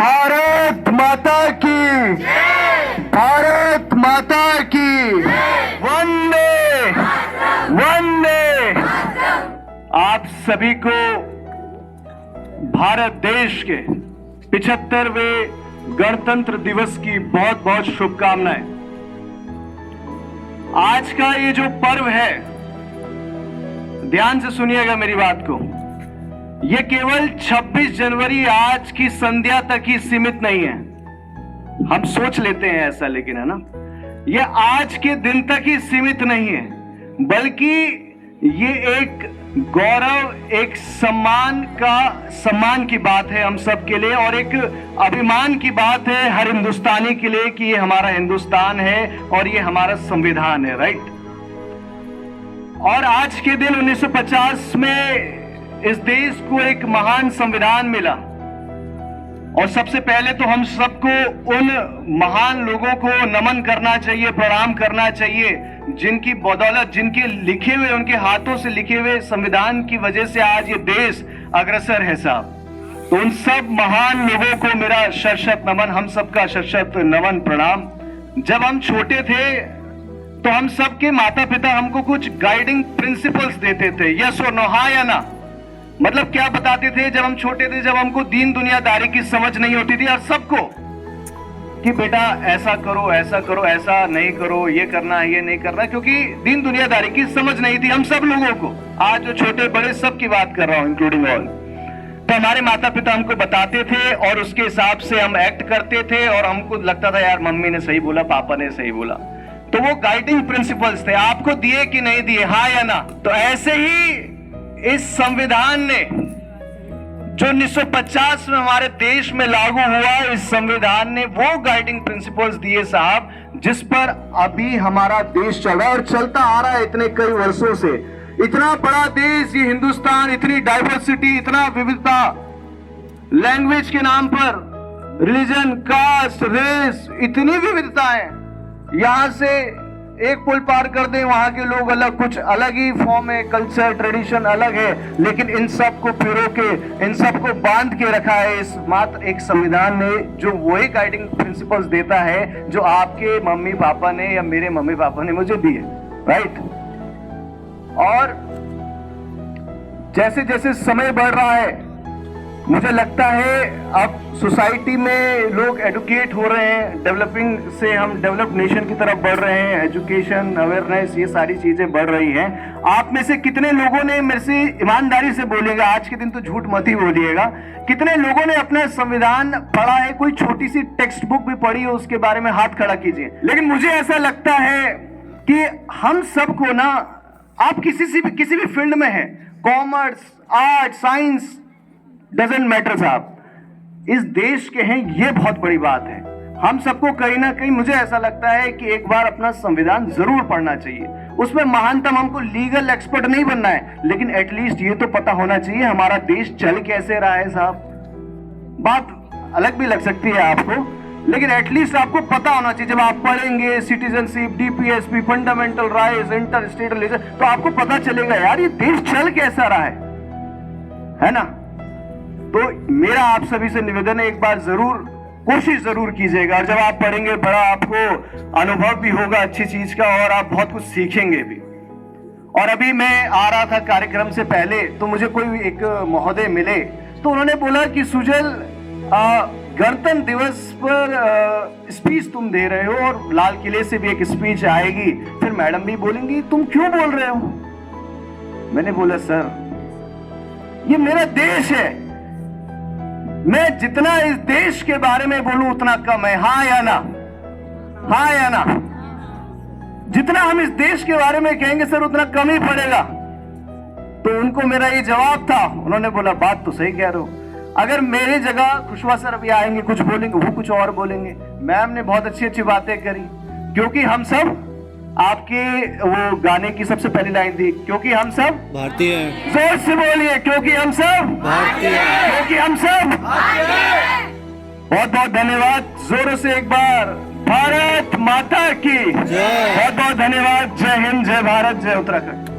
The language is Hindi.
भारत माता की, भारत माता की, वंदे वंदे। आप सभी को भारत देश के 75वें गणतंत्र दिवस की बहुत बहुत शुभकामनाएं। आज का ये जो पर्व है, ध्यान से सुनिएगा मेरी बात को, ये केवल 26 जनवरी आज की संध्या तक ही सीमित नहीं है। हम सोच लेते हैं ऐसा, लेकिन है ना, ये आज के दिन तक ही सीमित नहीं है, बल्कि ये एक गौरव, एक सम्मान की बात है हम सब के लिए, और एक अभिमान की बात है हर हिंदुस्तानी के लिए कि ये हमारा हिंदुस्तान है और ये हमारा संविधान है, राइट। और आज के दिन 1950 में इस देश को एक महान संविधान मिला, और सबसे पहले तो हम सबको उन महान लोगों को नमन करना चाहिए, प्रणाम करना चाहिए, जिनकी बदौलत, जिनके लिखे हुए, उनके हाथों से लिखे हुए संविधान की वजह से आज ये देश अग्रसर है साहब। तो उन सब महान लोगों को मेरा शत नमन, हम सबका शत नमन, प्रणाम। जब हम छोटे थे तो हम सबके माता पिता हमको कुछ गाइडिंग प्रिंसिपल्स देते थे, यस और नो, हाँ या ना। मतलब क्या बताते थे जब हम छोटे थे, जब हमको दीन दुनियादारी की समझ नहीं होती थी, और सबको कि बेटा ऐसा करो, ऐसा करो, ऐसा नहीं करो, ये करना है, ये नहीं करना, क्योंकि दीन दुनियादारी की समझ नहीं थी हम सब लोगों को। आज जो छोटे बड़े सब की बात कर रहा हूं, इंक्लूडिंग ऑल। तो हमारे माता पिता हमको बताते थे और उसके हिसाब से हम एक्ट करते थे, और हमको लगता था यार मम्मी ने सही बोला, पापा ने सही बोला। तो वो गाइडिंग प्रिंसिपल्स थे, आपको दिए कि नहीं दिए, हाँ या ना। तो ऐसे ही इस संविधान ने जो 1950 में हमारे देश में लागू हुआ, इस संविधान ने वो गाइडिंग प्रिंसिपल्स दिए साहब, जिस पर अभी हमारा देश चल रहा है और चलता आ रहा है इतने कई वर्षों से। इतना बड़ा देश ये हिंदुस्तान, इतनी डाइवर्सिटी, इतना विविधता, लैंग्वेज के नाम पर, रिलीजन, कास्ट, रेस, इतनी विविधता है। यहां से एक पुल पार कर दे, वहां के लोग अलग, कुछ अलग ही फॉर्म है, कल्चर, ट्रेडिशन अलग है, लेकिन इन सब को पिरो के, इन सब को बांध के रखा है इस मात्र एक संविधान ने, जो वही गाइडिंग प्रिंसिपल्स देता है जो आपके मम्मी पापा ने या मेरे मम्मी पापा ने मुझे दिए, राइट। और जैसे जैसे समय बढ़ रहा है, मुझे लगता है अब सोसाइटी में लोग एडुकेट हो रहे हैं, डेवलपिंग से हम डेवलप्ड नेशन की तरफ बढ़ रहे हैं, एजुकेशन, अवेयरनेस, ये सारी चीजें बढ़ रही हैं। आप में से कितने लोगों ने, मेरे से ईमानदारी से बोलिएगा, आज के दिन तो झूठ मत ही बोलिएगा, कितने लोगों ने अपना संविधान पढ़ा है, कोई छोटी सी टेक्स्ट बुक भी पढ़ी हो, उसके बारे में हाथ खड़ा कीजिए। लेकिन मुझे ऐसा लगता है कि हम सबको ना, आप किसी भी फील्ड में हैं, commerce, art, science, doesn't matter साहब, इस देश के हैं, ये बहुत बड़ी बात है। हम सबको कहीं ना कहीं, मुझे ऐसा लगता है कि एक बार अपना संविधान जरूर पढ़ना चाहिए। उसमें महानतम हमको लीगल एक्सपर्ट नहीं बनना है, लेकिन एटलीस्ट ये तो पता होना चाहिए हमारा देश चल कैसे रहा है साहब। बात अलग भी लग सकती है आपको, लेकिन एटलीस्ट आपको पता होना चाहिए। जब आप पढ़ेंगे citizenship, DPSP, fundamental rights, inter state relation, तो आपको पता चलेगा यार ये देश चल कैसा रहा है ना। तो मेरा आप सभी से निवेदन है, एक बार जरूर कोशिश जरूर कीजिएगा, और जब आप पढ़ेंगे बड़ा आपको अनुभव भी होगा अच्छी चीज का, और आप बहुत कुछ सीखेंगे भी। और अभी मैं आ रहा था कार्यक्रम से पहले, तो मुझे कोई एक महोदय मिले, तो उन्होंने बोला कि सुजल, गणतंत्र दिवस पर स्पीच तुम दे रहे हो, और लाल किले से भी एक स्पीच आएगी, फिर मैडम भी बोलेंगी, तुम क्यों बोल रहे हो। मैंने बोला सर, ये मेरा देश है, मैं जितना इस देश के बारे में बोलूं उतना कम है, हाँ या ना, हाँ या ना। जितना हम इस देश के बारे में कहेंगे सर उतना कम ही पड़ेगा। तो उनको मेरा ये जवाब था, उन्होंने बोला बात तो सही कह रहे हो। अगर मेरी जगह खुशवा सर अभी आएंगे, कुछ बोलेंगे, वो कुछ और बोलेंगे। मैम ने बहुत अच्छी अच्छी बातें करी, क्योंकि हम सब, आपके वो गाने की सबसे पहली लाइन थी, क्योंकि हम सब भारतीय हैं। जोर से बोलिए, क्योंकि हम सब भारतीय हैं। क्योंकि हम सब बहुत बहुत धन्यवाद। जोरों से एक बार भारत माता की जय। बहुत बहुत धन्यवाद। जय हिंद, जय भारत, जय उत्तराखंड।